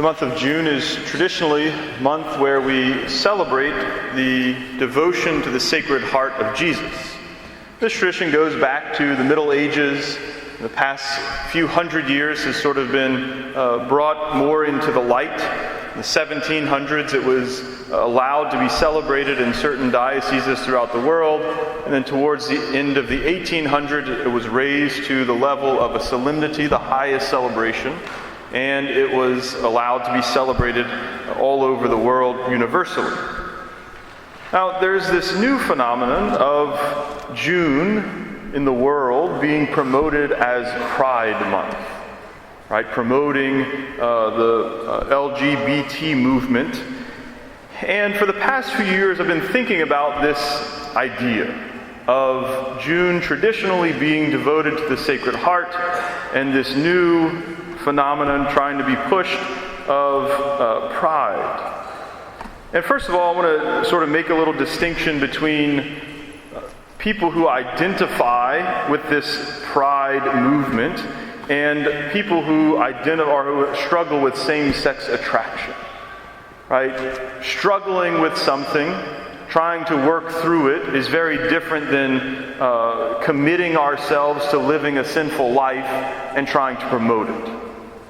The month of June is traditionally a month where we celebrate the devotion to the Sacred Heart of Jesus. This tradition goes back to the Middle Ages. The past few hundred years has sort of been brought more into the light. In the 1700s, it was allowed to be celebrated in certain dioceses throughout the world. And then towards the end of the 1800s, it was raised to the level of a solemnity, the highest celebration. And it was allowed to be celebrated all over the world universally. Now, there's this new phenomenon of June in the world being promoted as Pride Month, right? Promoting the LGBT movement. And for the past few years, I've been thinking about this idea of June traditionally being devoted to the Sacred Heart and this new phenomenon trying to be pushed of pride. And first of all, I want to sort of make a little distinction between people who identify with this pride movement and people who identify or who struggle with same-sex attraction. Right? Struggling with something, trying to work through it is very different than committing ourselves to living a sinful life and trying to promote it.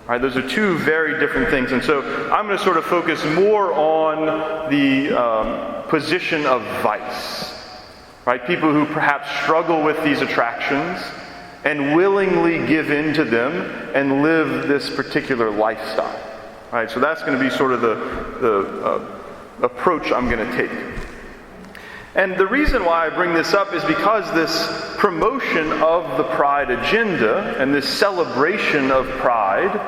Right, those are two very different things. And so I'm going to sort of focus more on the position of vice. Right? People who perhaps struggle with these attractions and willingly give in to them and live this particular lifestyle. Right? So that's going to be sort of the approach I'm going to take. And the reason why I bring this up is because this promotion of the pride agenda and this celebration of pride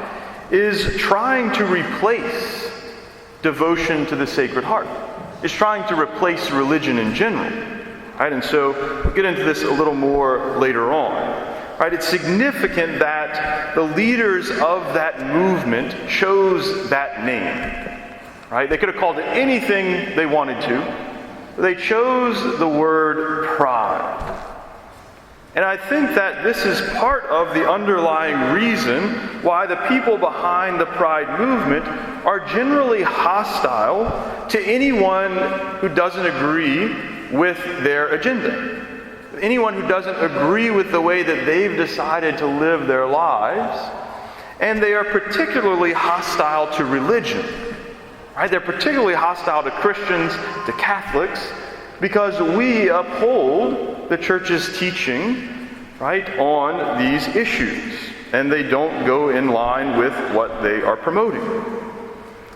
is trying to replace devotion to the Sacred Heart. It's trying to replace religion in general. Right? And so we'll get into this a little more later on. Right? It's significant that the leaders of that movement chose that name. Right? They could have called it anything they wanted to. They chose the word pride. And I think that this is part of the underlying reason why the people behind the pride movement are generally hostile to anyone who doesn't agree with their agenda. Anyone who doesn't agree with the way that they've decided to live their lives. And they are particularly hostile to religion. Right? They're particularly hostile to Christians, to Catholics, because we uphold the church's teaching, right, on these issues. And they don't go in line with what they are promoting.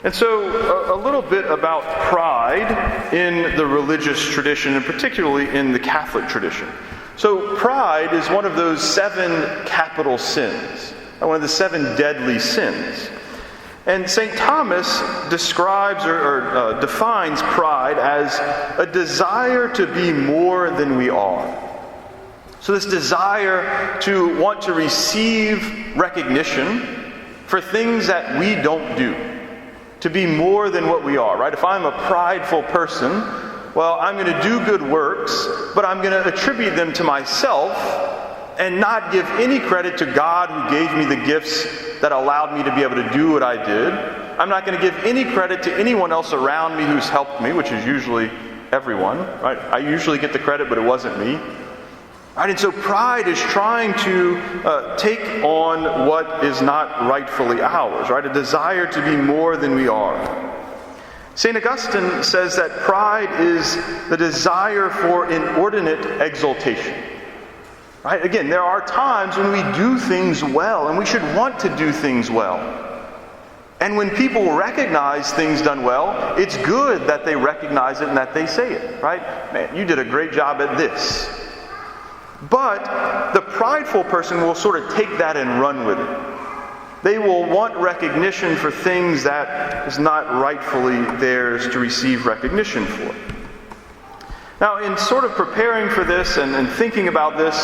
And so a little bit about pride in the religious tradition, and particularly in the Catholic tradition. So pride is one of those 7 capital sins, one of the 7 deadly sins. And St. Thomas describes or defines pride as a desire to be more than we are. So this desire to want to receive recognition for things that we don't do. To be more than what we are, right? If I'm a prideful person, well, I'm going to do good works, but I'm going to attribute them to myself and not give any credit to God who gave me the gifts that allowed me to be able to do what I did. I'm not going to give any credit to anyone else around me who's helped me, which is usually everyone. Right? I usually get the credit, but it wasn't me. Right? And so pride is trying to take on what is not rightfully ours. Right? A desire to be more than we are. St. Augustine says that pride is the desire for inordinate exaltation. Right? Again, there are times when we do things well, and we should want to do things well. And when people recognize things done well, it's good that they recognize it and that they say it. Right? Man, you did a great job at this. But the prideful person will sort of take that and run with it. They will want recognition for things that is not rightfully theirs to receive recognition for. Now, in sort of preparing for this and thinking about this,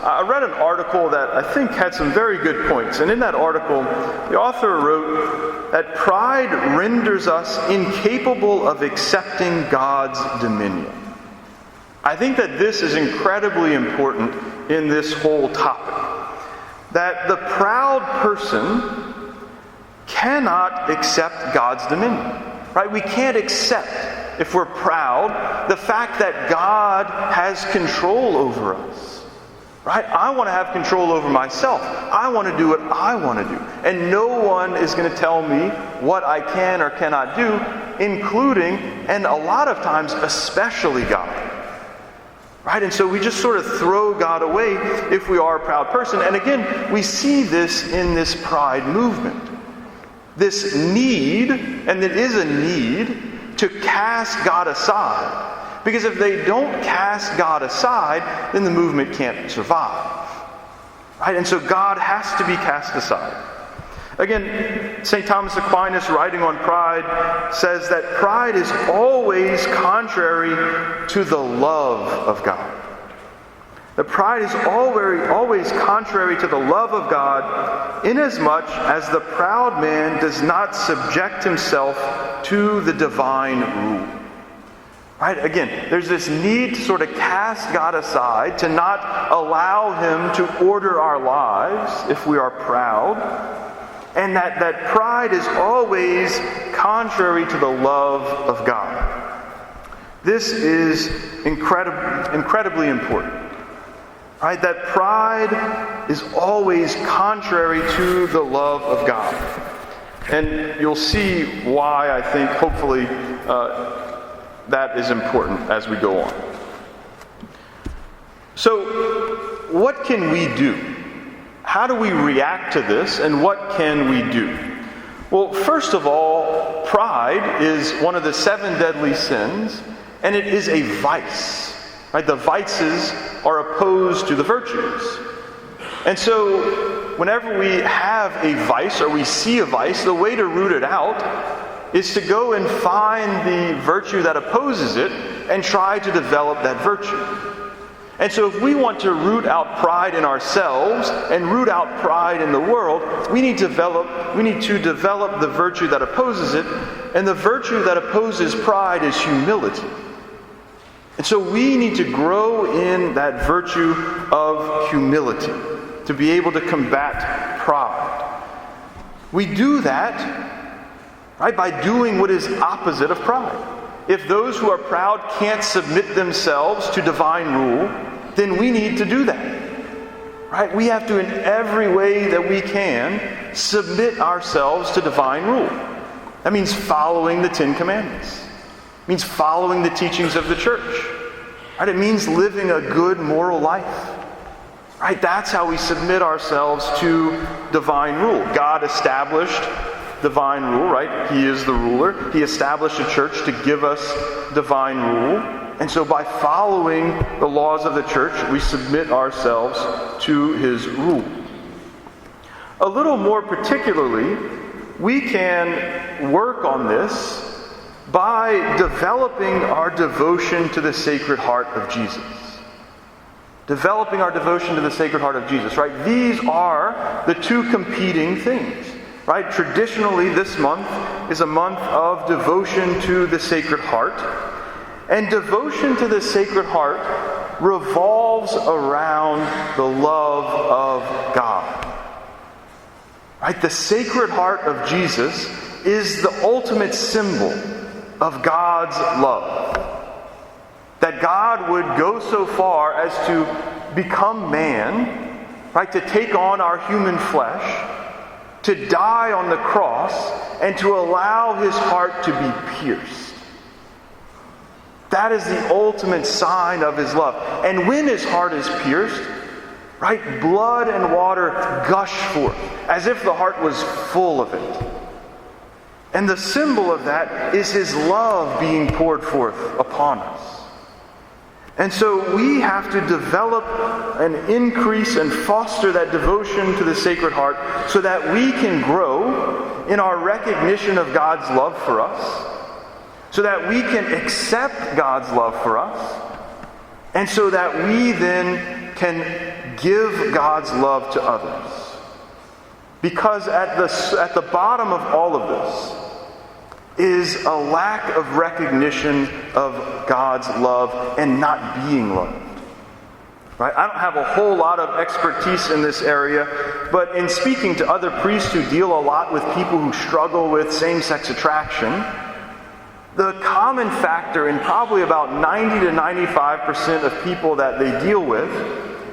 I read an article that I think had some very good points. And in that article, the author wrote that pride renders us incapable of accepting God's dominion. I think that this is incredibly important in this whole topic. That the proud person cannot accept God's dominion. Right? We can't accept, if we're proud, the fact that God has control over us. Right? I want to have control over myself. I want to do what I want to do. And no one is going to tell me what I can or cannot do, including, and a lot of times, especially God. Right? And so we just sort of throw God away if we are a proud person. And again, we see this in this pride movement. This need, and it is a need, to cast God aside. Because if they don't cast God aside, then the movement can't survive. Right? And so God has to be cast aside. Again, St. Thomas Aquinas, writing on pride, says that pride is always contrary to the love of God. That pride is always contrary to the love of God, inasmuch as the proud man does not subject himself to the divine rule. Right? Again, there's this need to sort of cast God aside, to not allow Him to order our lives if we are proud, and that pride is always contrary to the love of God. This is incredibly important. Right? That pride is always contrary to the love of God. And you'll see why I think, hopefully, that is important as we go on. So, what can we do? How do we react to this, and what can we do? Well, first of all, pride is one of the 7 deadly sins, and it is a vice. Right? The vices are opposed to the virtues. And so, whenever we have a vice, or we see a vice, the way to root it out is to go and find the virtue that opposes it and try to develop that virtue. And so if we want to root out pride in ourselves and root out pride in the world, we need to develop the virtue that opposes it, and the virtue that opposes pride is humility. And so we need to grow in that virtue of humility to be able to combat pride. We do that, right, by doing what is opposite of pride. If those who are proud can't submit themselves to divine rule, then we need to do that. Right? We have to, in every way that we can, submit ourselves to divine rule. That means following the 10 Commandments. It means following the teachings of the church. Right? It means living a good moral life. Right? That's how we submit ourselves to divine rule. God established divine rule, right? He is the ruler. He established a church to give us divine rule. And so by following the laws of the church, we submit ourselves to His rule. A little more particularly, we can work on this by developing our devotion to the Sacred Heart of Jesus. Developing our devotion to the Sacred Heart of Jesus, right? These are the two competing things. Right? Traditionally, this month is a month of devotion to the Sacred Heart. And devotion to the Sacred Heart revolves around the love of God. Right? The Sacred Heart of Jesus is the ultimate symbol of God's love. That God would go so far as to become man, right? To take on our human flesh, to die on the cross, and to allow His heart to be pierced. That is the ultimate sign of His love. And when His heart is pierced, right, blood and water gush forth, as if the heart was full of it. And the symbol of that is His love being poured forth upon us. And so we have to develop and increase and foster that devotion to the Sacred Heart so that we can grow in our recognition of God's love for us, so that we can accept God's love for us, and so that we then can give God's love to others. Because at the bottom of all of this is a lack of recognition of God's love and not being loved. Right? I don't have a whole lot of expertise in this area, but in speaking to other priests who deal a lot with people who struggle with same-sex attraction, the common factor in probably about 90 to 95% of people that they deal with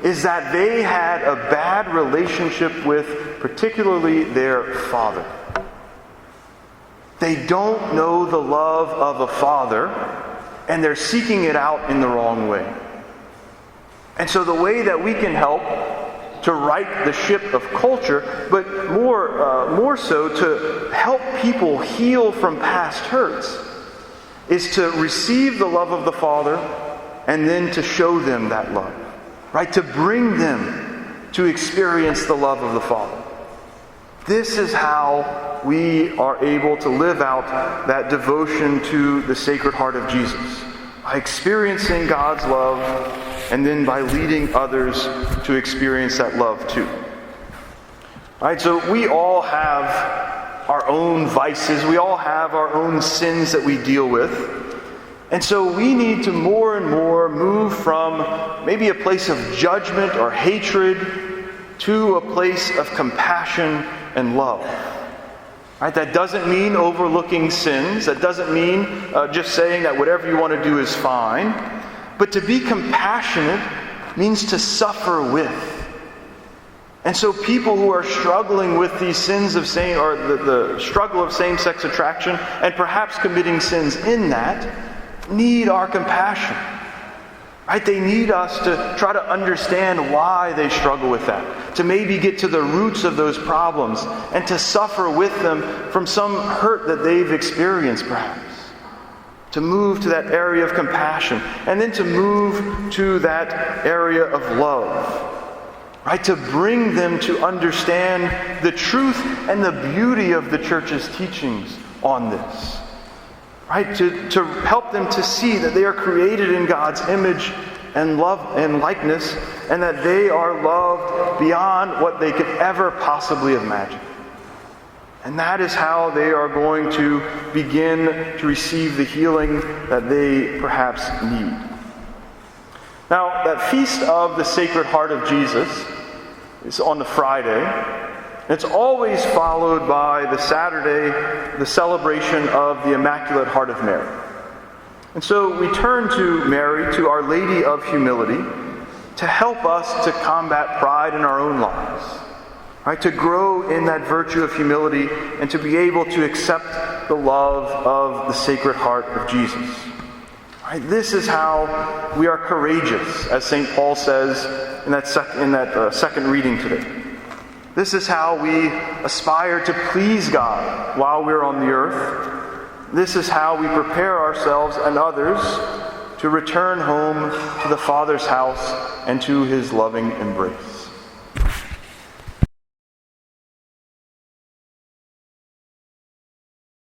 is that they had a bad relationship with particularly their father. They don't know the love of a father, and they're seeking it out in the wrong way. And so the way that we can help to right the ship of culture, but more so to help people heal from past hurts, is to receive the love of the Father and then to show them that love. Right? To bring them to experience the love of the Father. This is how we are able to live out that devotion to the Sacred Heart of Jesus. By experiencing God's love, and then by leading others to experience that love too. All right, so we all have our own vices. We all have our own sins that we deal with. And so we need to more and more move from maybe a place of judgment or hatred to a place of compassion and love. Right? That doesn't mean overlooking sins. That doesn't mean just saying that whatever you want to do is fine. But to be compassionate means to suffer with. And so people who are struggling with these sins of the struggle of same-sex attraction and perhaps committing sins in that need our compassion. Right? They need us to try to understand why they struggle with that. To maybe get to the roots of those problems and to suffer with them from some hurt that they've experienced perhaps. To move to that area of compassion and then to move to that area of love. Right? To bring them to understand the truth and the beauty of the church's teachings on this. Right? To help them to see that they are created in God's image and love and likeness, and that they are loved beyond what they could ever possibly imagine. And that is how they are going to begin to receive the healing that they perhaps need. Now, that feast of the Sacred Heart of Jesus is on the Friday. It's always followed by the Saturday, the celebration of the Immaculate Heart of Mary. And so we turn to Mary, to Our Lady of Humility, to help us to combat pride in our own lives. Right? To grow in that virtue of humility and to be able to accept the love of the Sacred Heart of Jesus. Right? This is how we are courageous, as St. Paul says in that second reading today. This is how we aspire to please God while we're on the earth. This is how we prepare ourselves and others to return home to the Father's house and to His loving embrace.